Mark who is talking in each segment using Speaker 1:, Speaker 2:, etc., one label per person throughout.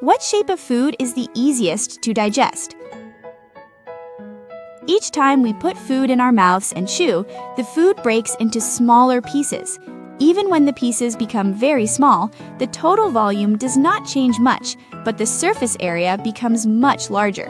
Speaker 1: What shape of food is the easiest to digest? Each time we put food in our mouths and chew, the food breaks into smaller pieces. Even when the pieces become very small, the total volume does not change much, but the surface area becomes much larger.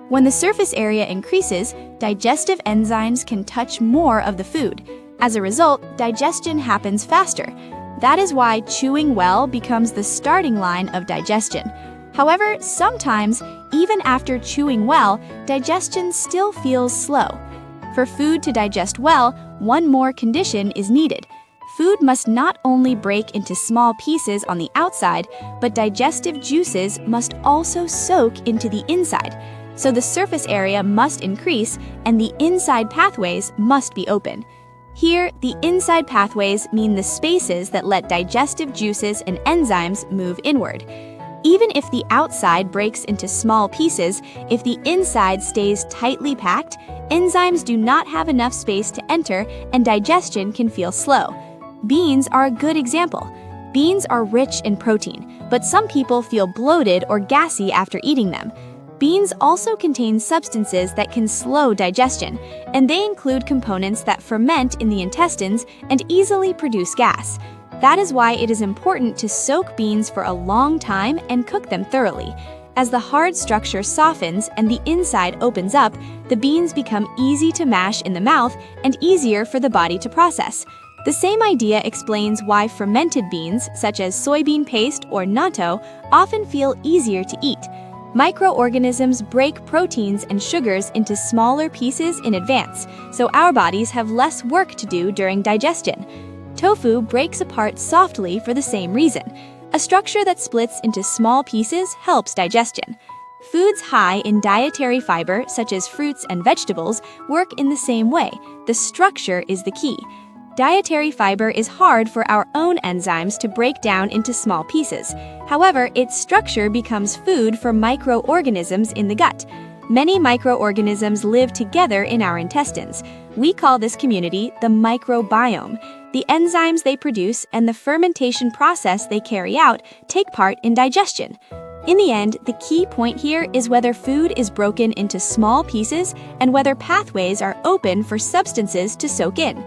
Speaker 1: When the surface area increases, digestive enzymes can touch more of the food. As a result, digestion happens faster. That is why chewing well becomes the starting line of digestion. However, sometimes, even after chewing well, digestion still feels slow. For food to digest well, one more condition is needed. Food must not only break into small pieces on the outside, but digestive juices must also soak into the inside. So the surface area must increase and the inside pathways must be open. Here, the inside pathways mean the spaces that let digestive juices and enzymes move inward. Even if the outside breaks into small pieces, if the inside stays tightly packed, enzymes do not have enough space to enter and digestion can feel slow. Beans are a good example. Beans are rich in protein, but some people feel bloated or gassy after eating them. Beans also contain substances that can slow digestion, and they include components that ferment in the intestines and easily produce gas. That is why it is important to soak beans for a long time and cook them thoroughly. As the hard structure softens and the inside opens up, the beans become easy to mash in the mouth and easier for the body to process. The same idea explains why fermented beans, such as soybean paste or natto, often feel easier to eat. Microorganisms break proteins and sugars into smaller pieces in advance, so our bodies have less work to do during digestion. Tofu breaks apart softly for the same reason. A structure that splits into small pieces helps digestion. Foods high in dietary fiber, such as fruits and vegetables, work in the same way. The structure is the key. Dietary fiber is hard for our own enzymes to break down into small pieces. However, its structure becomes food for microorganisms in the gut. Many microorganisms live together in our intestines. We call this community the microbiome. The enzymes they produce and the fermentation process they carry out take part in digestion. In the end, the key point here is whether food is broken into small pieces and whether pathways are open for substances to soak in.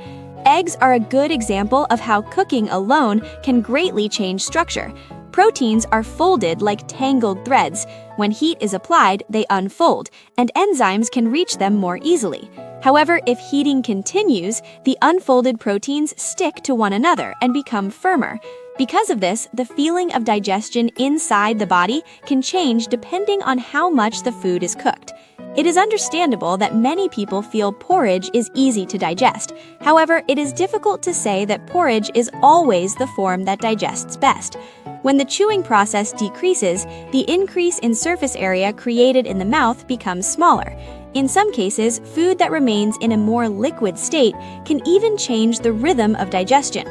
Speaker 1: Eggs are a good example of how cooking alone can greatly change structure. Proteins are folded like tangled threads. When heat is applied, they unfold, and enzymes can reach them more easily. However, if heating continues, the unfolded proteins stick to one another and become firmer. Because of this, the feeling of digestion inside the body can change depending on how much the food is cooked. It is understandable that many people feel porridge is easy to digest. However, it is difficult to say that porridge is always the form that digests best. When the chewing process decreases, the increase in surface area created in the mouth becomes smaller. In some cases, food that remains in a more liquid state can even change the rhythm of digestion.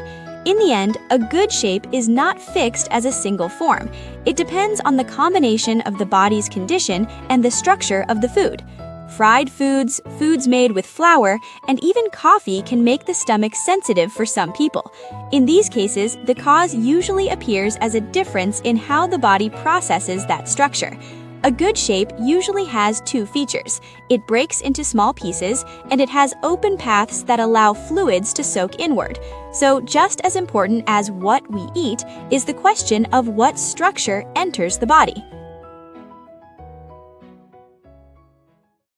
Speaker 1: In the end, a good shape is not fixed as a single form. It depends on the combination of the body's condition and the structure of the food. Fried foods, foods made with flour, and even coffee can make the stomach sensitive for some people. In these cases, the cause usually appears as a difference in how the body processes that structure. A good shape usually has two features. It breaks into small pieces, and it has open paths that allow fluids to soak inward. So just as important as what we eat is the question of what structure enters the body.